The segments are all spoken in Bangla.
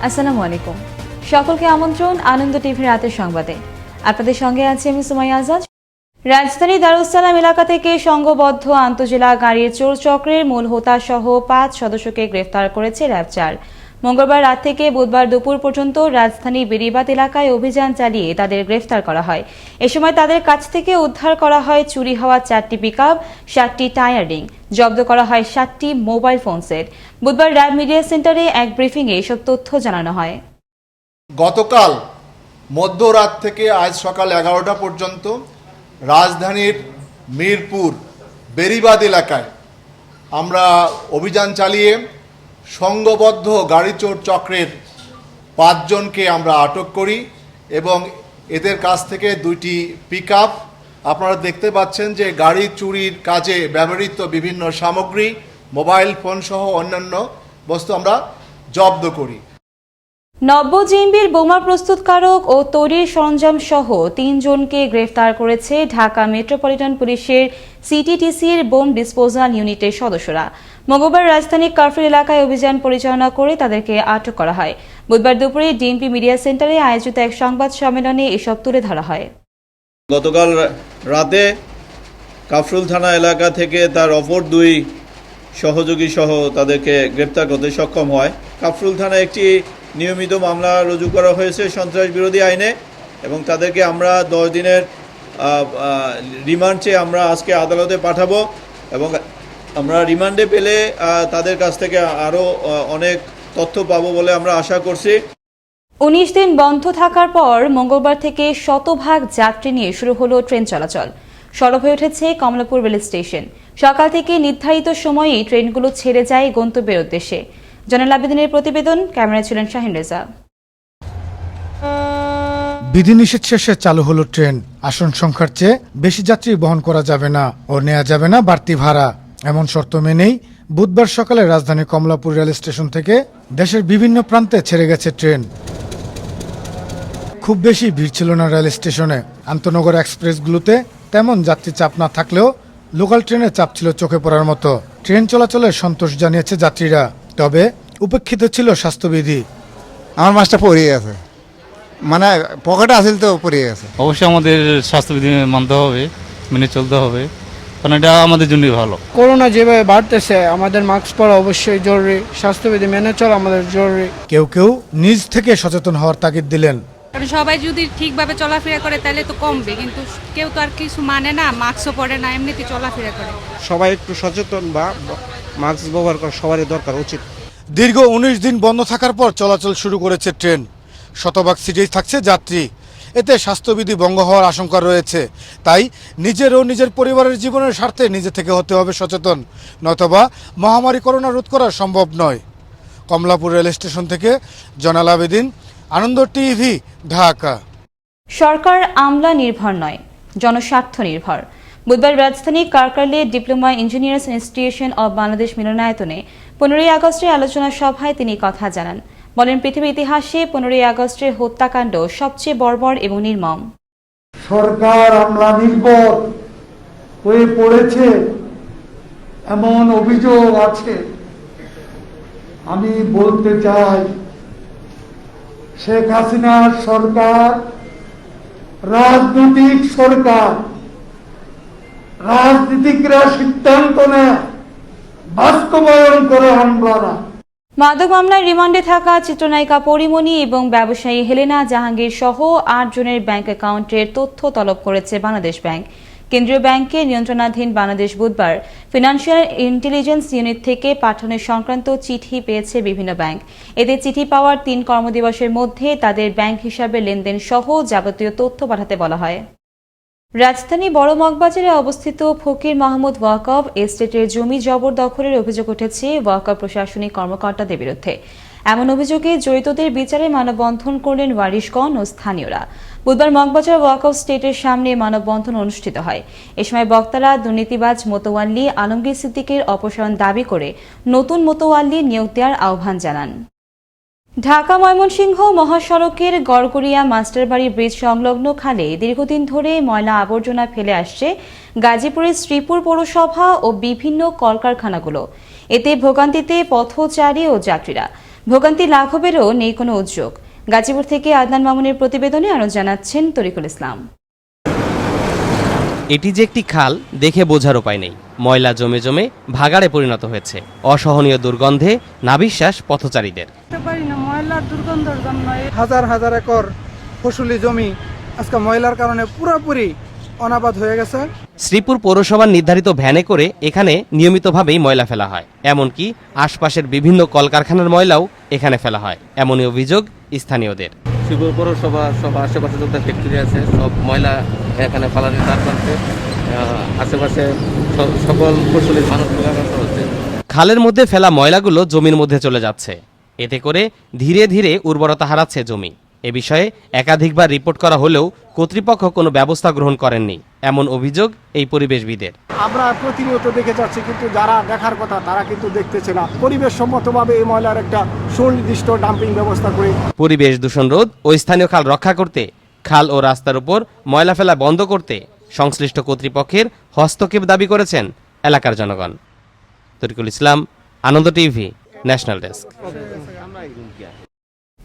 আসসালামু আলাইকুম। সকলকে আমন্ত্রণ আনন্দ টিভির রাতের সংবাদে। আপনাদের সঙ্গে আছি আমি সুমাইয়া আজাদ। রাজধানী দারুস সালাম এলাকা থেকে সংঘবদ্ধ আন্তজেলা গাড়ির চোর চক্রের মূল হোতা সহ ৫ সদস্যকে গ্রেফতার করেছে র্যাব ৪। মঙ্গলবার রাত থেকে বুধবার দুপুর পর্যন্ত রাজধানী বেরিবাদ এলাকায় অভিযান চালিয়ে তাদের গ্রেফতার করা হয়। এ সময় তাদের কাছ থেকে উদ্ধার করা হয় চুরি হওয়া ৪টি পিকআপ, ৭টি টায়ার রিং, জব্দ করা হয় ৭টি মোবাইল ফোন সেট। বুধবার র্যাব মিডিয়া সেন্টারে এক ব্রিফিংয়ে এসব তথ্য জানানো হয়। গতকাল মধ্যরাত থেকে আজ সকাল ১১টা পর্যন্ত রাজধানীর মিরপুর বেরিবাদ এলাকায় আমরা অভিযান চালিয়ে সংঘবদ্ধ গাড়ি চোর চক্রের ৫ জনকে আমরা আটক করি এবং এদের কাছ থেকে ২টি পিকআপ, আপনারা দেখতে পাচ্ছেন যে গাড়ি চুরির কাজে ব্যবহৃত বিভিন্ন সামগ্রী, মোবাইল ফোন সহ অন্যান্য বস্তু আমরা জব্দ করি। নব্য জিএমবির বোমা প্রস্তুতকারক ও তৈরির সরঞ্জাম সহ ৩ জনকে গ্রেফতার করেছে ঢাকা মেট্রোপলিটন পুলিশের সিটিটিসির বোম ডিসপোজাল ইউনিটের সদস্যরা। মঙ্গলবার রাজধানীর কারফিল এলাকায় অভিযান পরিচালনা করে তাদেরকে আটক করা হয়। বুধবার দুপুরে ডিএমপি মিডিয়া সেন্টারে আয়োজিত এক সংবাদ সম্মেলনে এসব তুলে ধরা হয়। গতকাল রাতে কাফরুল থানা এলাকা থেকে তার অপর ২ সহযোগী সহ তাদেরকে গ্রেপ্তার করতে সক্ষম হয়। কাফরুল থানায় একটি নিয়মিত মামলা রুজু করা হয়েছে সন্ত্রাস বিরোধী আইনে এবং তাদেরকে আমরা ১০ দিনের রিমান্ড চেয়ে আমরা আজকে আদালতে পাঠাবো এবং আমরা রিমান্ডে পেলে তাদের কাছ থেকে আরও অনেক তথ্য পাবো বলে আমরা আশা করছি। ১৯ দিন বন্ধ থাকার পর মঙ্গলবার থেকে শতভাগ যাত্রী নিয়ে শুরু হলো ট্রেন চলাচল। সরব হয়ে উঠেছে কমলাপুর রেল স্টেশন। সকাল থেকে নির্ধারিত সময়েই ট্রেনগুলো ছেড়ে যায় গন্তব্যের উদ্দেশ্যে। জয়নাল আবেদিনের প্রতিবেদন, ক্যামেরায় ছিলেন শাহিন রেজা। বিধিনিষেধ শেষে চালু হলো ট্রেন। আসন সংখ্যার চেয়ে বেশি যাত্রী বহন করা যাবে না ও নেওয়া যাবে না বাড়তি ভাড়া, এমন শর্ত মেনেই বুধবার সকালে রাজধানীর কমলাপুর রেল স্টেশন থেকে দেশের বিভিন্ন প্রান্তে ছেড়ে গেছে ট্রেন। খুব বেশি ভিড় ছিল না রেল স্টেশনে। আন্তনগর এক্সপ্রেসগুলোতে তেমন যাত্রী চাপ না থাকলেও লোকাল ট্রেনে চাপ ছিল চোখে পড়ার মতো। ট্রেন চলাচলে সন্তোষ জানিয়েছে যাত্রীরা, তবে উপেক্ষিত ছিল স্বাস্থ্যবিধি। আমার মাছটা পড়িয়ে গেছে, মানে পকেটে আসিল তো পড়িয়ে গেছে। অবশ্যই আমাদের স্বাস্থ্যবিধি মানতে হবে, মেনে চলতে হবে, কারণ এটা আমাদের জন্যই ভালো। করোনা যেভাবে বাড়তেছে আমাদের মাস্ক পরা অবশ্যই জরুরি, স্বাস্থ্যবিধি মেনে চলা আমাদের জরুরি। কেউ কেউ নিজ থেকে সচেতন হওয়ার তাগিদ দিলেন। কারণ সবাই যদি ঠিকভাবে চলাফেরা করে তাহলে তো কমবে, কিন্তু কেউ তো আর কিছু মানে না, মাস্কও পরে না, এমনিতে চলাফেরা করে। সবাই একটু সচেতন বা মাস্ক ব্যবহার করা সবারই দরকার উচিত। দীর্ঘ ১৯ দিন বন্ধ থাকার পর চলাচল শুরু করেছে ট্রেন। শতভাগ সিটেই থাকছে যাত্রী। এতে স্বাস্থ্যবিধি ভঙ্গ হওয়ার আশঙ্কা রয়েছে। তাই নিজের ও নিজের পরিবারের জীবনের স্বার্থে নিজে থেকে হতে হবে সচেতন, নয়তোবা মহামারী করোনা রোধ করা সম্ভব নয়। কমলাপুর রেল স্টেশন থেকে জয়নাল আবেদিন, আনন্দ টিভি, ঢাকা। সরকার আমলা নির্ভর নয়, জনস্বার্থ নির্ভর। বুধবার রাজধানীর কারকালে diploma engineers institution of Bangladesh মিলনায়তনে ১৫ই আগস্টের আলোচনা সভায় তিনি কথা জানান। বলেন, পৃথিবীর ইতিহাসে ১৫ই আগস্টের হত্যাকাণ্ড সবচেয়ে বর্বর এবং নির্মম। সরকার আমলা নির্ভর হয়ে পড়েছে এমন অভিযোগ আছে। আমি বলতে চাই, শেখ হাসিনার সরকার রাজনৈতিক সরকার। রাজনীতিকরা সিদ্ধান্ত নেয়, বাস্তবায়ন করে আমলারা। মাদক মামলায় রিমান্ডে থাকা চিত্রনায়িকা পরিমণি এবং ব্যবসায়ী হেলেনা জাহাঙ্গীর সহ ৮ জনের ব্যাংক অ্যাকাউন্টের তথ্য তলব করেছে বাংলাদেশ ব্যাংক। কেন্দ্রীয় ব্যাংকের নিয়ন্ত্রণাধীন বাংলাদেশ বুধবার ফিনান্সিয়াল ইন্টেলিজেন্স ইউনিট থেকে পাঠানোর সংক্রান্ত চিঠি পেয়েছে বিভিন্ন ব্যাংক। এতে চিঠি পাওয়ার ৩ কর্মদিবসের মধ্যে তাদের ব্যাংক হিসাবে লেনদেন সহ যাবতীয় তথ্য পাঠাতে বলা হয়। রাজধানী বড় মগবাজারে অবস্থিত ফকির মাহমুদ ওয়াকফ এস্টেটের জমি জবরদখলের অভিযোগ উঠেছে ওয়াকফ প্রশাসনিক কর্মকর্তাদের বিরুদ্ধে। এমন অভিযোগে জড়িতদের বিচারে মানববন্ধন করলেন ওয়ারিশগণ ও স্থানীয়রা। বুধবার মগবাজার ওয়াকফ স্টেটের সামনে মানববন্ধন অনুষ্ঠিত হয়। এ সময় বক্তারা দুর্নীতিবাজ মোতোয়াল্লি আলমগীর সিদ্দিকের অপসারণ দাবি করে নতুন মোতোয়াল্লি নিয়োগ দেওয়ার আহ্বান জানান। ঢাকা ময়মনসিংহ মহাসড়কের গড়গড়িয়া মাস্টারবাড়ি ব্রিজ সংলগ্ন খালে দীর্ঘদিন ধরে ময়লা আবর্জনা ফেলে আসছে গাজীপুরের শ্রীপুর পৌরসভা ও বিভিন্ন কলকারখানাগুলো। এতে ভোগান্তিতে পথচারী ও যাত্রীরা। ভোগান্তি লাঘবেরও নেই কোনো উদ্যোগ। গাজীপুর থেকে আদনান মামুনের প্রতিবেদনে আরও জানাচ্ছেন তরিকুল ইসলাম। এটি যে একটি খাল দেখে বোঝার উপায় নেই। ময়লা জমে জমে ভাগাড়ে পরিণত হয়েছে। অসহনীয় দুর্গন্ধে নাভিশ্বাস পথচারীদের। হাজার হাজার একর ফসলি জমি আজকে ময়লার কারণে পুরোপুরি অনাবাদ হয়ে গেছে। শ্রীপুর পৌরসভার নির্ধারিত ভ্যানে করে এখানে নিয়মিতভাবেই ময়লা ফেলা হয়। এমনকি আশপাশের বিভিন্ন কলকারখানার ময়লাও এখানে ফেলা হয়, এমনই অভিযোগ স্থানীয়দের। শ্রীপুর পৌরসভা সব আশেপাশে যত ফ্যাক্টরি আছে সব ময়লা এখানে ফেলাতে তার কারণে আশেপাশে সকল ফসলের মানুষ হচ্ছে। খালের মধ্যে ফেলা ময়লাগুলো জমির মধ্যে চলে যাচ্ছে। এতে করে ধীরে ধীরে উর্বরতা হারাচ্ছে জমি। এ বিষয়ে একাধিকবার রিপোর্ট করা হলেও কর্তৃপক্ষ কোনো ব্যবস্থা গ্রহণ করেননি, এমন অভিযোগ এই পরিবেশবিদের। আমরা প্রতিনিয়ত দেখে যাচ্ছি, কিন্তু যারা দেখার কথা তারা কিন্তু দেখতেছে না। পরিবেশ সম্মতভাবে এই ময়লার একটা সুনির্দিষ্ট ডাম্পিং ব্যবস্থা করে পরিবেশ দূষণ রোধ ও স্থানীয় খাল রক্ষা করতে, খাল ও রাস্তার উপর ময়লা ফেলা বন্ধ করতে সংশ্লিষ্ট কর্তৃপক্ষের হস্তক্ষেপ দাবি করেছেন এলাকার জনগণ। তরিকুল ইসলাম, আনন্দ টিভি, ন্যাশনাল ডেস্ক।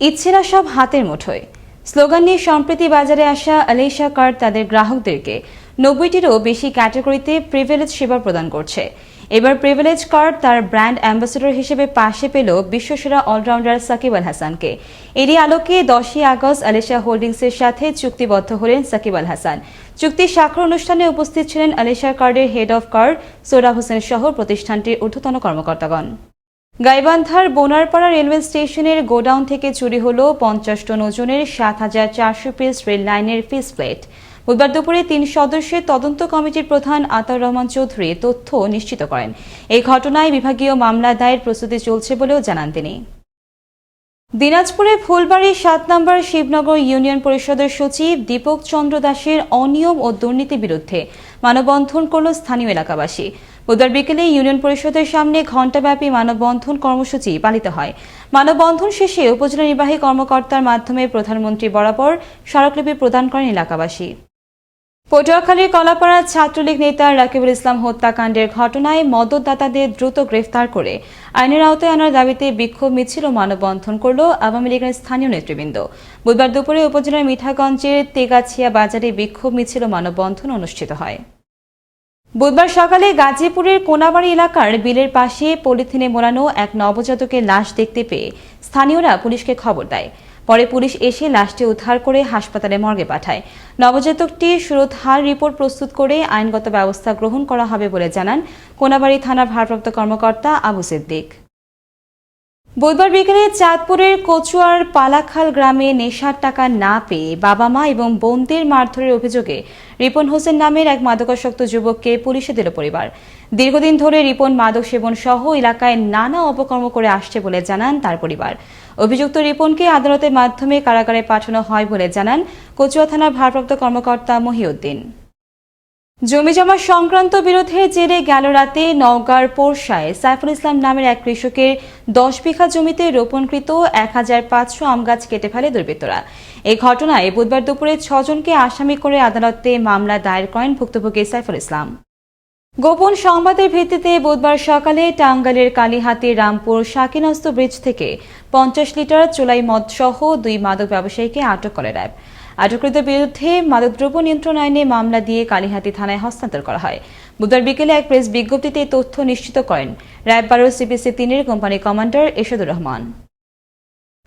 ইচ্ছেরা সব হাতের মুঠোয় স্লোগান নিয়ে সম্প্রতি বাজারে আসা আলেশা কার্ড তাদের গ্রাহকদেরকে 90টিরও বেশি ক্যাটাগরিতে প্রিভিলেজ সেবা প্রদান করছে। এবার প্রিভিলেজ কার্ড তার ব্র্যান্ড অ্যাম্বাসেডর হিসেবে পাশে পেল বিশ্বসেরা অলরাউন্ডার সাকিব আল হাসানকে। এরই আলোকে 10ই আগস্ট আলেশা হোল্ডিংসের সাথে চুক্তিবদ্ধ হলেন সাকিব আল হাসান। চুক্তি স্বাক্ষর অনুষ্ঠানে উপস্থিত ছিলেন আলেশা কার্ডের head of card Sohrab Hossain সহ প্রতিষ্ঠানটির ঊর্ধ্বতন কর্মকর্তাগণ। গাইবান্ধার বোনারপাড়া রেলওয়ে স্টেশনের গোডাউন থেকে চুরি হল 50 টন ওজনের 7,400 পিস রেল লাইনের ফিস প্লেট। বুধবার দুপুরে 3 সদস্যের তদন্ত কমিটির প্রধান আতাউর রহমান চৌধুরী তথ্য নিশ্চিত করেন। এই ঘটনায় বিভাগীয় মামলা দায়ের প্রস্তুতি চলছে বলেও জানান তিনি। দিনাজপুরে ফুলবাড়ী 7 নম্বর শিবনগর ইউনিয়ন পরিষদের সচিব দীপক চন্দ্র দাসের অনিয়ম ও দুর্নীতির বিরুদ্ধে মানববন্ধন করল স্থানীয় এলাকাবাসী। বুধবার বিকেলে ইউনিয়ন পরিষদের সামনে ঘণ্টাব্যাপী মানববন্ধন কর্মসূচি পালিত হয়। মানববন্ধন শেষে উপজেলা নির্বাহী কর্মকর্তার মাধ্যমে প্রধানমন্ত্রী বরাবর স্মারকলিপি প্রদান করেন এলাকাবাসী। পটুয়াখালীর কলাপাড়ার ছাত্রলীগ নেতা রাকিবুল ইসলাম হত্যাকাণ্ডের ঘটনায় মদতদাতাদের দ্রুত গ্রেফতার করে আইনের আওতায় আনার দাবিতে বিক্ষোভ মিছিল ও মানববন্ধন করল আওয়ামী লীগের স্থানীয় নেতৃবৃন্দ। বুধবার দুপুরে উপজেলার মিঠাগঞ্জের তেগাছিয়া বাজারে বিক্ষোভ মিছিল ও মানববন্ধন অনুষ্ঠিত হয়। বুধবার সকালে গাজীপুরের কোনাবাড়ি এলাকার বিলের পাশে পলিথিনে মোড়ানো এক নবজাতকের লাশ দেখতে পেয়ে স্থানীয়রা পুলিশকে খবর দেয়। পরে পুলিশ এসে লাশটি উদ্ধার করে হাসপাতালে মর্গে পাঠায়। নবজাতকটির সুরতহাল রিপোর্ট প্রস্তুত করে আইনগত ব্যবস্থা গ্রহণ করা হবে বলে জানান কোনাবাড়ি থানার ভারপ্রাপ্ত কর্মকর্তা আবু সিদ্দিক। বুধবার বিকেলে চাঁদপুরের কচুয়ার পালাখাল গ্রামে নেশার টাকা না পেয়ে বাবা মা এবং বোনদের মারধরের অভিযোগে রিপন হোসেন নামের এক মাদকাসক্ত যুবককে পুলিশে দিল পরিবার। দীর্ঘদিন ধরে রিপন মাদক সেবন সহ এলাকায় নানা অপকর্ম করে আসছে বলে জানান তার পরিবার। অভিযুক্ত রিপনকে আদালতের মাধ্যমে কারাগারে পাঠানো হয় বলে জানান কচুয়া থানার ভারপ্রাপ্ত কর্মকর্তা মহিউদ্দিন। জমিজমা সংক্রান্ত বিরোধের জেরে গেল রাতে নওগাঁর পোরশায় সাইফুল ইসলাম নামের এক কৃষকের 10 বিঘা জমিতে রোপণকৃত 1500 আম গাছ কেটে ফেলে দুর্বৃত্তরা। এই ঘটনায় বুধবার দুপুরে 6 জনকে আসামি করে আদালতে মামলা দায়ের করেন ভুক্তভোগী সাইফুল ইসলাম। গোপন সংবাদের ভিত্তিতে বুধবার সকালে টাঙ্গাইলের কালীহাতির রামপুর শাকিনস্ত ব্রিজ থেকে 50 লিটার চোলাই মদ সহ 2 মাদক ব্যবসায়ীকে আটক করে র্যাব। আটককৃতদের বিরুদ্ধে মাদকদ্রব্য নিয়ন্ত্রণ আইনে মামলা দিয়ে কালীহাতি থানায় হস্তান্তর করা হয়। বুধবার বিকেলে এক প্রেস বিজ্ঞপ্তিতে তথ্য নিশ্চিত করেন র্যাব 12 CPC 3-এর কোম্পানি কমান্ডার এরশাদুর রহমান।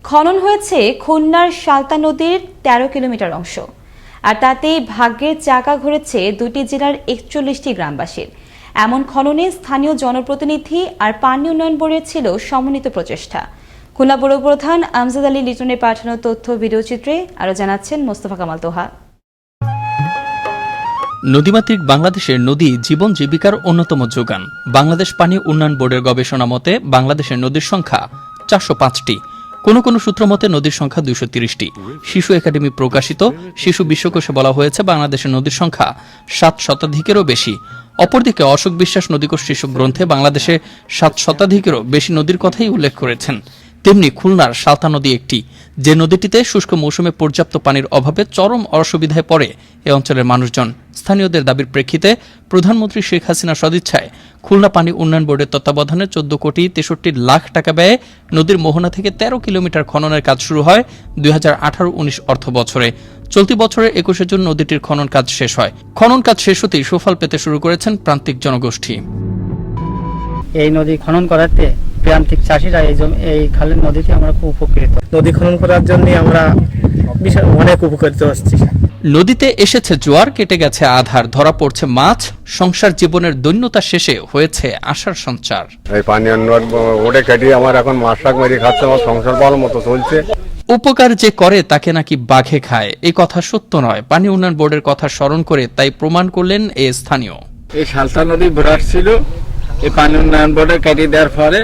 খনন হয়েছে খুলনার সালতা নদীর 13 কিলোমিটার অংশ, আর তাতেই ভাগ্যের চাকা ঘুরেছে 2টি জেলার 41টি গ্রামবাসীর। এমন খননে স্থানীয় জনপ্রতিনিধি আর পানি উন্নয়ন বোর্ডের ছিল সমন্বিত প্রচেষ্টা। খুলনা পৌর প্রধান আমজাদ আলী লিটনের পাঠানো তথ্য ভিডিওচিত্রে আরও জানাচ্ছেন মোস্তফা কামাল তোহা। নদীমাতৃক বাংলাদেশের নদী জীবন জীবিকার অন্যতম যোগান। বাংলাদেশ পানি উন্নয়ন বোর্ডের গবেষণা মতে বাংলাদেশের নদীর সংখ্যা 405টি। কোন কোন সূত্র মতে নদীর সংখ্যা 230টি। শিশু একাডেমি প্রকাশিত শিশু বিশ্বকোষে বলা হয়েছে বাংলাদেশের নদীর সংখ্যা 7 শতাধিকেরও বেশি। অপরদিকে অশোক বিশ্বাস নদীকোষ শীর্ষক গ্রন্থে বাংলাদেশে 7 শতাধিকেরও বেশি নদীর কথাই উল্লেখ করেছেন। তেমনি খুলনার সালতা নদী একটি, যে নদীটিতে শুষ্ক মৌসুমে পর্যাপ্ত পানির অভাবে চরম অসুবিধায় পড়ে এ অঞ্চলের মানুষজন। স্থানীয়দের দাবির প্রেক্ষিতে প্রধানমন্ত্রী শেখ হাসিনা সদিচ্ছায় খুলনা পানি উন্নয়ন বোর্ডের তত্ত্বাবধানে 14,63,00,000 টাকা ব্যয়ে নদীর মোহনা থেকে 13 কিলোমিটার খননের কাজ শুরু হয় 2018-19 অর্থ বছরে। চলতি বছরের 21 জুন নদীটির খনন কাজ শেষ হয়। খনন কাজ শেষ হতেই সুফল পেতে শুরু করেছেন প্রান্তিক জনগোষ্ঠী। এই নদী খনন করাতে প্রান্তিক চাষিরা এই খালের নদীতে আমরা খুব উপকৃত। নদী খনন করার জন্য আমরা অনেক উপকৃত হচ্ছি। নদীতে এসেছে জোয়ার, কেটে গেছে আধার, ধরা পড়ছে মাছ, সংসার জীবনের দৈন্যতা শেষে হয়েছে আশার সঞ্চার। এই পানি ওটা কেটে আমার এখন মাছ শাক মেরে খাচ্ছে, আমার সংসার ভালো মতো চলছে। উপকার যে করে তাকে নাকি বাঘে খায়, এই কথা সত্য নয়। পানি উন্নয়ন বোর্ডের কথা স্মরণ করে তাই প্রমাণ করলেন এ স্থানীয়। এই সালতা নদী ভরাট ছিল, এই পানি উন্নয়ন বোর্ডে কেটে দেওয়ার পরে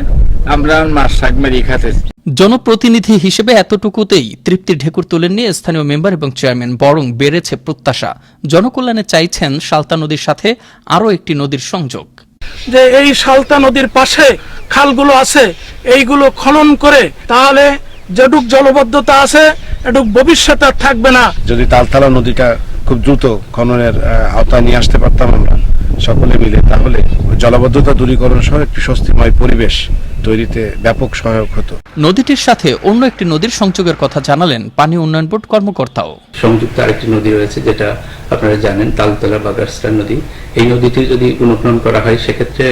আমরা মাছ শাক মেরে খাতেছি। জনপ্রতিনিধি হিসেবে এতটুকুতেই তৃপ্তির ঢেকুর তুলেননি স্থানীয় মেম্বার এবং চেয়ারম্যান, বরং বেড়েছে প্রত্যাশা। জনকল্যাণে চাইছেন সালতা নদীর সাথে আরও একটি নদীর সংযোগ। যে এই সালতা নদীর পাশে খালগুলো আছে এইগুলো খনন করে তাহলে যেটুক জলবদ্ধতা আছে এটুক ভবিষ্যতে আর থাকবে না। যদি তালতলা নদীটা খুব দ্রুত খননের আওতায় নিয়ে আসতে পারতাম আমরা সকলে মিলে, তাহলে জলবদ্ধতা দূরীকরণ সহ একটি স্বস্তিময় পরিবেশ তৈরিতে ব্যাপক সহায়ক হতো। নদীটির সাথে অন্য একটি নদীর সংযোগের কথা জানালেন পানি উন্নয়ন বোর্ড কর্মকর্তাও। সংযুক্ত আরেকটি নদী রয়েছে যেটা আপনারা জানেন, তালতলা বাগারস্তা নদী। এই নদীটি যদি পুনঃখনন করা হয় সেক্ষেত্রে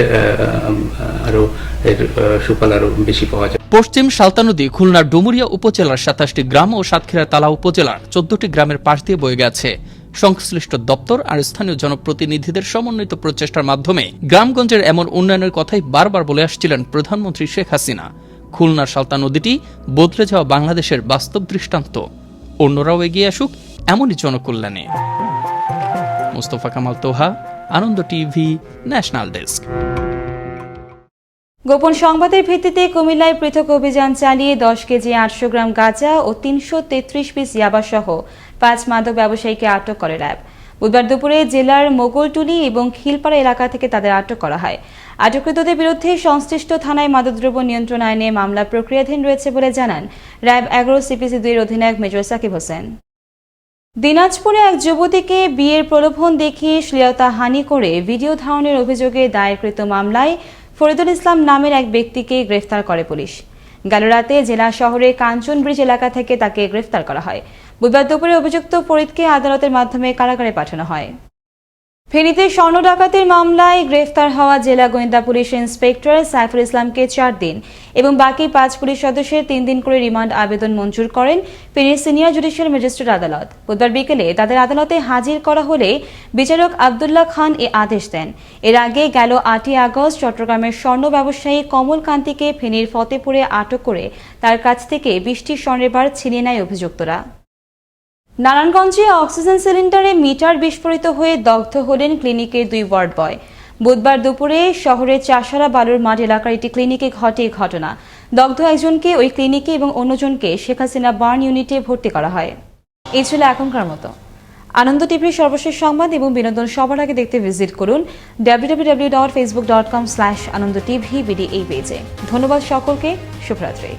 আরো এর সুফল আরো বেশি পাওয়া যায়। পশ্চিম সালতা নদী খুলনার ডুমুরিয়া উপজেলার 27টি গ্রাম ও সাতক্ষীরার তালা উপজেলার 14টি গ্রামের পাশ দিয়ে বয়ে গেছে। সংশ্লিষ্ট দপ্তর আর স্থানীয় জনপ্রতিনিধিদের সমন্বিত প্রচেষ্টার মাধ্যমে গ্রামগঞ্জের এমন উন্নয়নের কথাই বারবার বলে আসছিলেন প্রধানমন্ত্রী শেখ হাসিনা। খুলনার সালতা নদীটি বদলে যাওয়া বাংলাদেশের বাস্তব দৃষ্টান্ত। অন্যরাও এগিয়ে আসুক এমনই জনকল্যাণে। মুস্তফা কামাল তোহা, আনন্দ টিভি, ন্যাশনাল ডেস্ক। গোপন সংবাদের ভিত্তিতে কুমিল্লায় পৃথক অভিযান চালিয়ে 10 কেজি 800 গ্রাম গাঁজা ও 333 পিস ইয়াবা সহ 5 মাদক ব্যবসায়ীকে আটক করে র্যাব। বুধবার দুপুরে জেলার মোগলটুলি এবং খিলপাড়া এলাকা থেকে তাদের আটক করা হয়। আটককৃতদের বিরুদ্ধে সংশ্লিষ্ট থানায় মাদকদ্রব্য নিয়ন্ত্রণ আইনে মামলা প্রক্রিয়াধীন রয়েছে বলে জানান র্যাব 11 সিপিসি 2 এর অধিনায়ক মেজর সাকিব হোসেন। দিনাজপুরে এক যুবতীকে বিয়ের প্রলোভন দেখিয়ে শ্লীলতাহানি করে ভিডিও ধারণের অভিযোগে দায়েরকৃত মামলায় ফরিদুল ইসলাম নামের এক ব্যক্তিকে গ্রেফতার করে পুলিশ। গেল রাতে জেলা শহরের কাঞ্চন ব্রিজ এলাকা থেকে তাকে গ্রেফতার করা হয়। বুধবার দুপুরে অভিযুক্ত ফরিদকে আদালতের মাধ্যমে কারাগারে পাঠানো হয়। ফেনীতে স্বর্ণ ডাকাতির মামলায় গ্রেফতার হওয়া জেলা গোয়েন্দা পুলিশ ইন্সপেক্টর সাইফুল ইসলামকে 4 দিন এবং বাকি 5 পুলিশ সদস্যের 3 দিন করে রিমান্ড আবেদন মঞ্জুর করেন ফেনীর সিনিয়র জুডিশিয়াল ম্যাজিস্ট্রেট আদালত। বুধবার বিকেলে তাদের আদালতে হাজির করা হলে বিচারক আব্দুল্লাহ খান এ আদেশ দেন। এর আগে গেল 8 আগস্ট চট্টগ্রামের স্বর্ণ ব্যবসায়ী কমল কান্তিকে ফেনীর ফতেপুরে আটক করে তার কাছ থেকে 20টি স্বর্ণের বার ছিনিয়ে নেয় অভিযুক্তরা। নারায়ণগঞ্জে অক্সিজেন সিলিন্ডারে মিটার বিস্ফোরিত হয়ে দগ্ধ হলেন ক্লিনিকের 2 ওয়ার্ড বয়। বুধবার দুপুরে শহরের চাষারা বালুর মাঠ এলাকার একটি ক্লিনিকে ঘটে ঘটনা। দগ্ধ একজনকে ওই ক্লিনিকে এবং অন্যজনকে শেখ হাসিনা বার্ন ইউনিটে ভর্তি করা হয়। এই ছিল এখনকার মতো। আনন্দ টিভির সর্বশেষ সংবাদ এবং বিনোদন সবার আগে দেখতে ভিজিট করুন www.facebook.com/anandotv এই পেজে। ধন্যবাদ সকলকে, শুভরাত্রি।